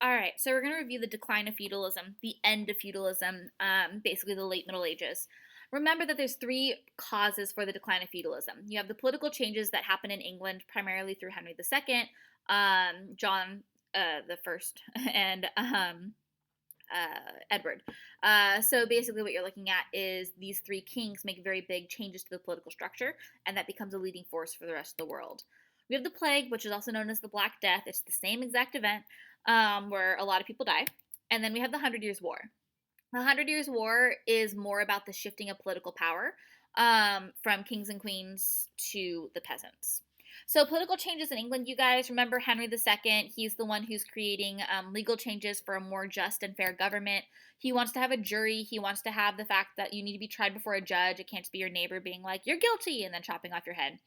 All right, so we're going to review the decline of feudalism, the end of feudalism, basically the late Middle Ages. Remember that there's three causes for the decline of feudalism. You have the political changes that happen in England, primarily through Henry II, John the First, and Edward. So basically, what you're looking at is these three kings make very big changes to the political structure, and that becomes a leading force for the rest of the world. We have the plague, which is also known as the Black Death. It's the same exact event where a lot of people die. And then we have the Hundred Years' War. The Hundred Years' War is more about the shifting of political power from kings and queens to the peasants. So, political changes in England, you guys remember Henry II. He's the one who's creating legal changes for a more just and fair government. He wants to have a jury. He wants to have the fact that you need to be tried before a judge. It can't just be your neighbor being like, you're guilty, and then chopping off your head.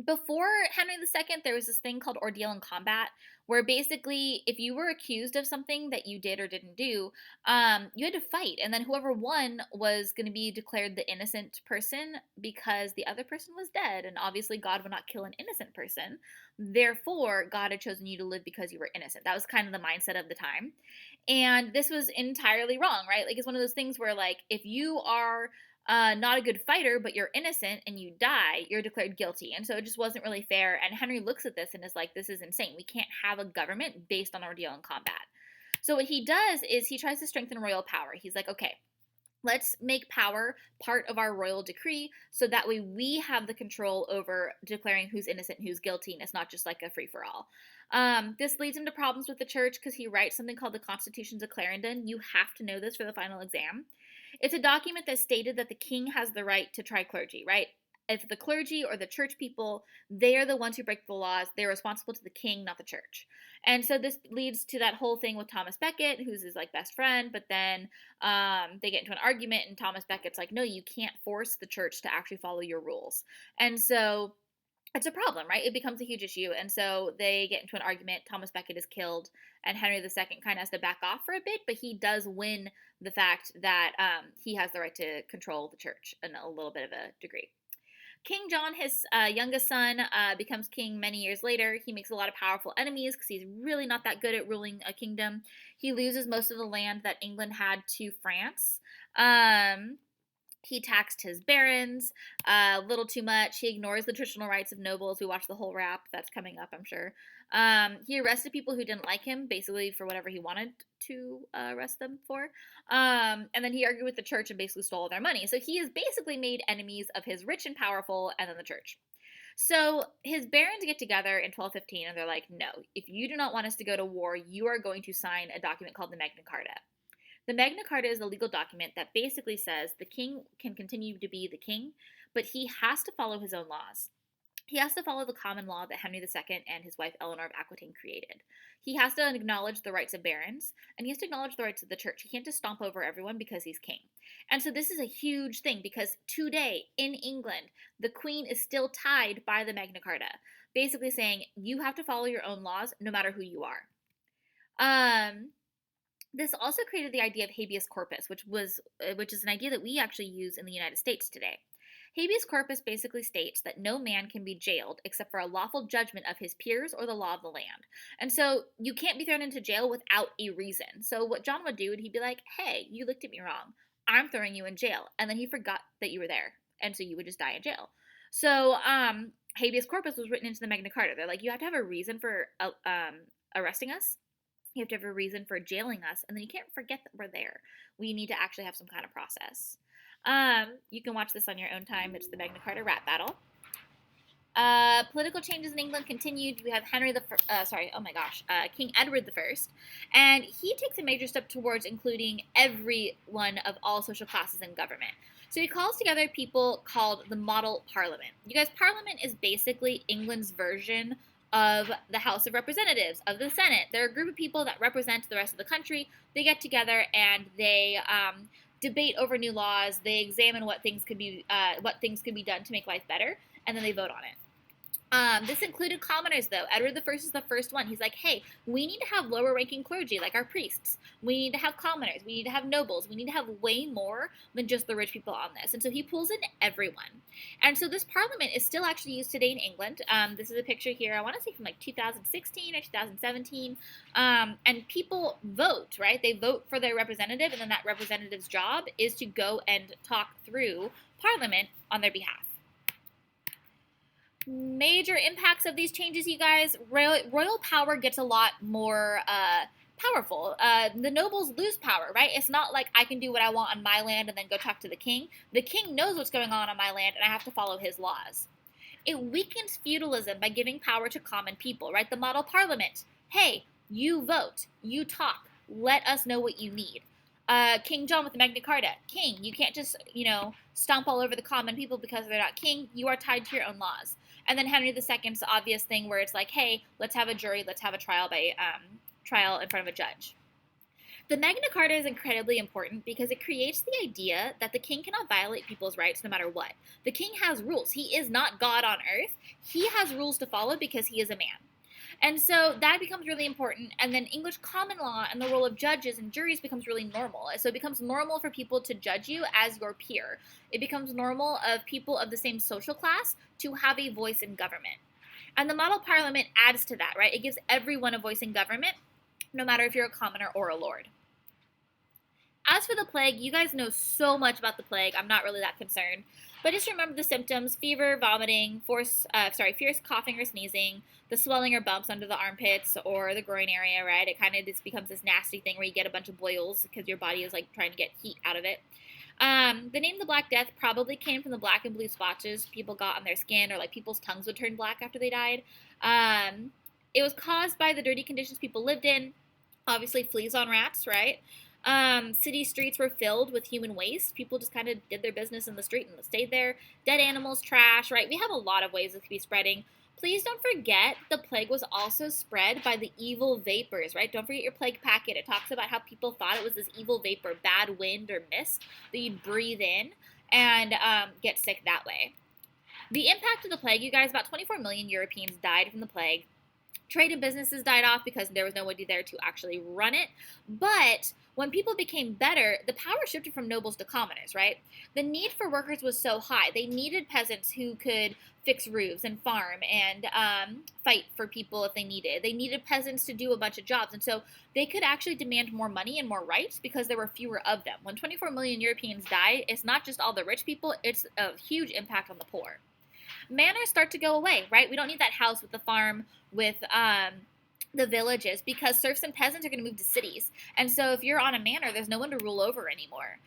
Before Henry II, there was this thing called ordeal in combat, where basically, if you were accused of something that you did or didn't do, you had to fight, and then whoever won was going to be declared the innocent person because the other person was dead, and obviously God would not kill an innocent person. Therefore, God had chosen you to live because you were innocent. That was kind of the mindset of the time, and this was entirely wrong, right? Like it's one of those things where, like, if you are not a good fighter, but you're innocent and you die, you're declared guilty. And so it just wasn't really fair. And Henry looks at this and is like, this is insane. We can't have a government based on ordeal and combat. So what he does is he tries to strengthen royal power. He's like, okay, let's make power part of our royal decree so that way we have the control over declaring who's innocent and who's guilty, and it's not just like a free-for-all. This leads him to problems with the church because he writes something called the Constitutions of Clarendon. You have to know this for the final exam. It's a document that stated that the king has the right to try clergy, right? If the clergy or the church people, they are the ones who break the laws, they're responsible to the king, not the church. And so this leads to that whole thing with Thomas Becket, who's his like best friend, but then they get into an argument and Thomas Becket's like, no, you can't force the church to actually follow your rules. And so it's a problem, right? It becomes a huge issue. And so they get into an argument. Thomas Becket is killed, and Henry II kind of has to back off for a bit, but he does win the fact that he has the right to control the church in a little bit of a degree. King John, his youngest son, becomes king many years later. He makes a lot of powerful enemies because he's really not that good at ruling a kingdom. He loses most of the land that England had to France. He taxed his barons a little too much. He ignores the traditional rights of nobles. We watched the whole rap. That's coming up, I'm sure. He arrested people who didn't like him, basically for whatever he wanted to arrest them for. And then he argued with the church and basically stole all their money. So he has basically made enemies of his rich and powerful and then the church. So his barons get together in 1215 and they're like, no, if you do not want us to go to war, you are going to sign a document called the Magna Carta. The Magna Carta is a legal document that basically says the king can continue to be the king, but he has to follow his own laws. He has to follow the common law that Henry II and his wife Eleanor of Aquitaine created. He has to acknowledge the rights of barons, and he has to acknowledge the rights of the church. He can't just stomp over everyone because he's king. And so this is a huge thing because today in England, the queen is still tied by the Magna Carta, basically saying you have to follow your own laws no matter who you are. This also created the idea of habeas corpus, which is an idea that we actually use in the United States today. Habeas corpus basically states that no man can be jailed except for a lawful judgment of his peers or the law of the land. And so you can't be thrown into jail without a reason. So what John would do, he'd be like, hey, you looked at me wrong. I'm throwing you in jail. And then he forgot that you were there. And so you would just die in jail. So habeas corpus was written into the Magna Carta. They're like, you have to have a reason for arresting us. You have to have a reason for jailing us, and then you can't forget that we're there. We need to actually have some kind of process. You can watch this on your own time. It's the Magna Carta rap battle. Political changes in England continued. We have King Edward I, and he takes a major step towards including everyone of all social classes in government. So he calls together people called the Model Parliament. You guys, Parliament is basically England's version of the House of Representatives, of the Senate. They're a group of people that represent the rest of the country. They get together and they debate over new laws. They examine what things could be done to make life better, and then they vote on it. This included commoners, though. Edward the First is the first one. He's like, hey, we need to have lower ranking clergy, like our priests. We need to have commoners. We need to have nobles. We need to have way more than just the rich people on this. And so he pulls in everyone. And so this parliament is still actually used today in England. This is a picture here, I want to say from like 2016 or 2017. And people vote, right? They vote for their representative, and then that representative's job is to go and talk through parliament on their behalf. Major impacts of these changes, you guys. Royal power gets a lot more powerful. The nobles lose power, right? It's not like I can do what I want on my land and then go talk to the king. The king knows what's going on my land, and I have to follow his laws. It weakens feudalism by giving power to common people, right? The model parliament. Hey, you vote, you talk, let us know what you need. King John with the Magna Carta. King, you can't just, stomp all over the common people because they're not king. You are tied to your own laws. And then Henry II's obvious thing where it's like, hey, let's have a jury, let's have a trial by trial in front of a judge. The Magna Carta is incredibly important because it creates the idea that the king cannot violate people's rights no matter what. The king has rules. He is not God on earth. He has rules to follow because he is a man. And so that becomes really important. And then English common law and the role of judges and juries becomes really normal. So it becomes normal for people to judge you as your peer. It becomes normal of people of the same social class to have a voice in government. And the model parliament adds to that, right? It gives everyone a voice in government, no matter if you're a commoner or a lord. As for the plague, you guys know so much about the plague. I'm not really that concerned. But just remember the symptoms: fever, vomiting, fierce coughing or sneezing, the swelling or bumps under the armpits or the groin area, right? It kind of just becomes this nasty thing where you get a bunch of boils because your body is like trying to get heat out of it. The name the Black Death probably came from the black and blue splotches people got on their skin, or like people's tongues would turn black after they died. It was caused by the dirty conditions people lived in. Obviously, fleas on rats, right? City streets were filled with human waste. People just kind of did their business in the street and stayed there. Dead animals, trash, right? We have a lot of ways it could be spreading. Please don't forget the plague was also spread by the evil vapors, right? Don't forget your plague packet. It talks about how people thought it was this evil vapor, bad wind or mist that you'd breathe in and get sick that way. The impact of the plague, you guys, about 24 million Europeans died from the plague. Trade and businesses died off because there was nobody there to actually run it. But when people became better, the power shifted from nobles to commoners, right? The need for workers was so high. They needed peasants who could fix roofs and farm and fight for people if they needed. They needed peasants to do a bunch of jobs. And so they could actually demand more money and more rights because there were fewer of them. When 24 million Europeans died, it's not just all the rich people, it's a huge impact on the poor. Manors start to go away, right? We don't need that house with the farm with the villages because serfs and peasants are going to move to cities. And so if you're on a manor, there's no one to rule over anymore.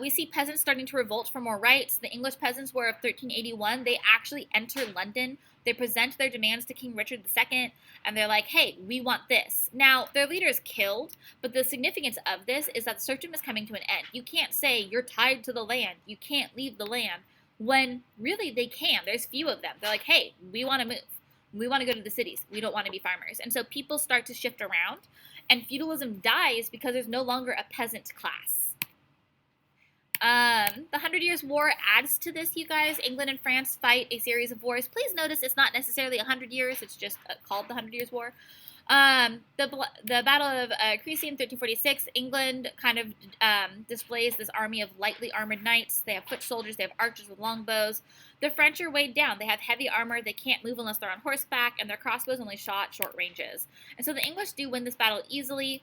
We see peasants starting to revolt for more rights. The English peasants' war of 1381, they actually enter London. They present their demands to King Richard II, and they're like, hey, we want this. Now, their leader is killed, but the significance of this is that serfdom is coming to an end. You can't say you're tied to the land. You can't leave the land when really they can. There's few of them. They're like, hey, we want to move. We want to go to the cities. We don't want to be farmers. And so people start to shift around, and feudalism dies because there's no longer a peasant class. The 100 Years' War adds to this, you guys. England and France fight a series of wars. Please notice it's not necessarily 100 years. It's just called the 100 Years' War. The Battle of Crecy in 1346, England kind of displays this army of lightly armored knights. They have foot soldiers. They have archers with longbows. The French are weighed down. They have heavy armor. They can't move unless they're on horseback, and their crossbows only shot short ranges. And so the English do win this battle easily,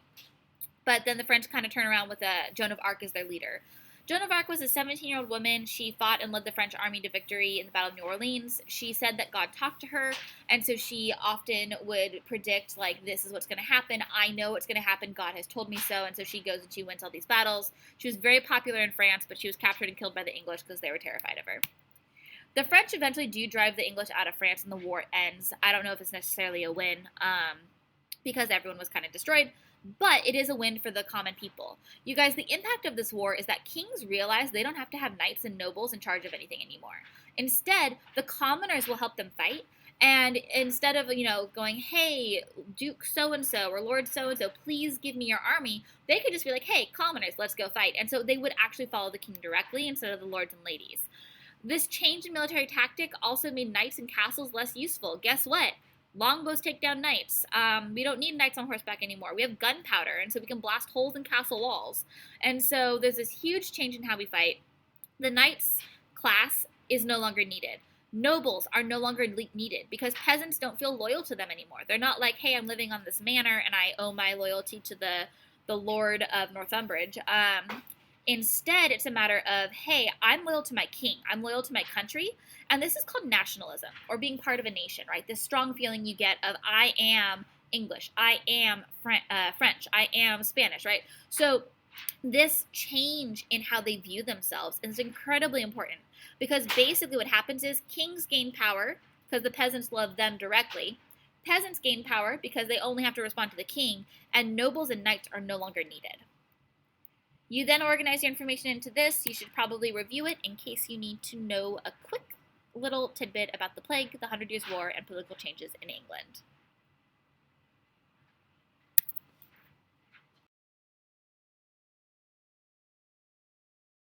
but then the French kind of turn around with Joan of Arc as their leader. Joan of Arc was a 17-year-old woman. She fought and led the French army to victory in the Battle of New Orleans. She said that God talked to her, and so she often would predict, like, this is what's going to happen. I know what's going to happen. God has told me so. And so she goes and she wins all these battles. She was very popular in France, but she was captured and killed by the English because they were terrified of her. The French eventually do drive the English out of France, and the war ends. I don't know if it's necessarily a win because everyone was kind of destroyed. But it is a win for the common people. You guys, the impact of this war is that kings realize they don't have to have knights and nobles in charge of anything anymore. Instead, the commoners will help them fight. And instead of, going, hey, Duke so-and-so or Lord so-and-so, please give me your army, they could just be like, hey, commoners, let's go fight. And so they would actually follow the king directly instead of the lords and ladies. This change in military tactic also made knights and castles less useful. Guess what? Longbows take down knights. We don't need knights on horseback anymore. We have gunpowder, and so we can blast holes in castle walls. And so there's this huge change in how we fight. The knights class is no longer needed. Nobles are no longer needed because peasants don't feel loyal to them anymore. They're not like, hey, I'm living on this manor and I owe my loyalty to the Lord of Northumbridge. Instead, it's a matter of, hey, I'm loyal to my king. I'm loyal to my country. And this is called nationalism or being part of a nation, right? This strong feeling you get of, I am English, I am French, I am Spanish, right? So this change in how they view themselves is incredibly important because basically what happens is kings gain power because the peasants love them directly. Peasants gain power because they only have to respond to the king, and nobles and knights are no longer needed. You then organize your information into this. You should probably review it in case you need to know a quick little tidbit about the plague, the 100 Years' War, and political changes in England.